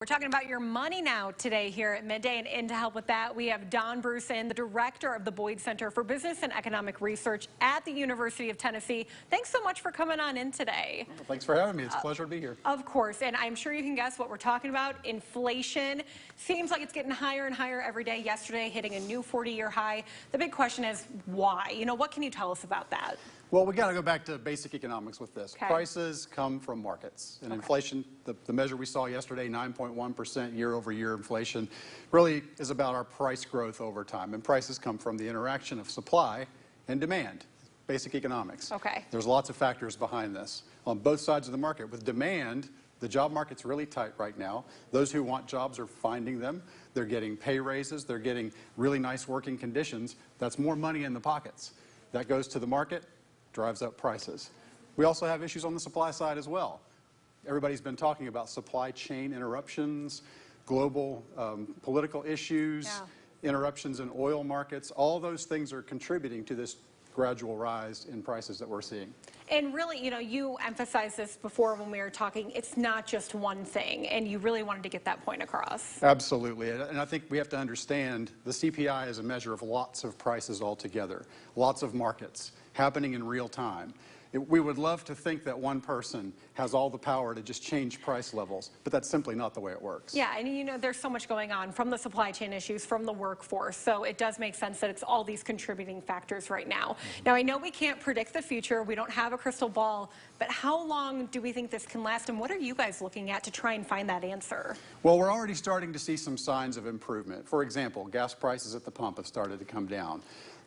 We're talking about your money now today here at Midday, and to help with that, we have Don Bruson, the director of the Boyd Center for Business and Economic Research at the University of Tennessee. Thanks so much for coming on in today. Well, thanks for having me. It's a pleasure to be here. Of course, and I'm sure you can guess what we're talking about. Inflation seems like it's getting higher and higher every day. Yesterday, hitting a new 40-year high. The big question is why? What can you tell us about that? Well, we got to go back to basic economics with this. Okay. Prices come from markets. And inflation, the measure we saw yesterday, 9.1% year-over-year inflation, really is about our price growth over time. And prices come from the interaction of supply and demand. Basic economics. Okay. There's lots of factors behind this. On both sides of the market, with demand, the job market's really tight right now. Those who want jobs are finding them. They're getting pay raises. They're getting really nice working conditions. That's more money in the pockets. That goes to the market, drives up prices. We also have issues on the supply side as well. Everybody's been talking about supply chain interruptions, global political issues, interruptions in oil markets. All those things are contributing to this gradual rise in prices that we're seeing. And really, you emphasized this before when we were talking, it's not just one thing, and you really wanted to get that point across. Absolutely, and I think we have to understand the CPI is a measure of lots of prices altogether, lots of markets happening in real time. We would love to think that one person has all the power to just change price levels, but that's simply not the way it works. Yeah, and there's so much going on from the supply chain issues, from the workforce, so it does make sense that it's all these contributing factors right now. Now, I know we can't predict the future, we don't have a crystal ball, but how long do we think this can last, and what are you guys looking at to try and find that answer? Well, we're already starting to see some signs of improvement. For example, gas prices at the pump have started to come down.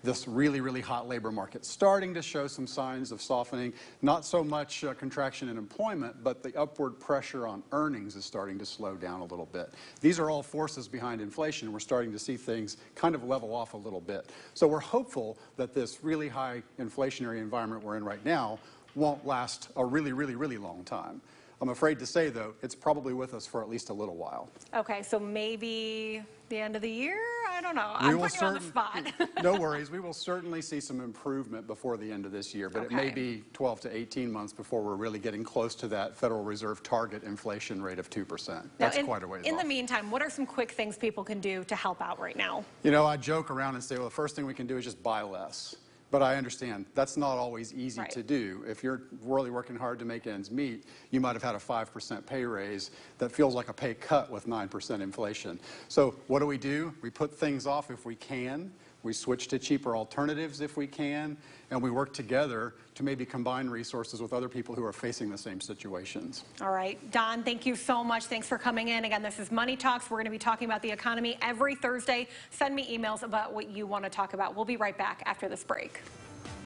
This really, really hot labor market starting to show some signs of softening. Not so much contraction in employment, but the upward pressure on earnings is starting to slow down a little bit. These are all forces behind inflation. We're starting to see things kind of level off a little bit. So we're hopeful that this really high inflationary environment we're in right now won't last a really, really, really long time. I'm afraid to say, though, it's probably with us for at least a little while. Okay, so maybe the end of the year? I don't know. I'm putting you on the spot. No worries. We will certainly see some improvement before the end of this year, but it may be 12 to 18 months before we're really getting close to that Federal Reserve target inflation rate of 2%. That's quite a ways off. In the meantime, what are some quick things people can do to help out right now? I joke around and say, well, the first thing we can do is just buy less. But I understand that's not always easy to do. If you're really working hard to make ends meet, you might have had a 5% pay raise that feels like a pay cut with 9% inflation. So what do? We put things off if we can. We switch to cheaper alternatives if we can, and we work together to maybe combine resources with other people who are facing the same situations. All right. Don, thank you so much. Thanks for coming in. Again, this is Money Talks. We're going to be talking about the economy every Thursday. Send me emails about what you want to talk about. We'll be right back after this break.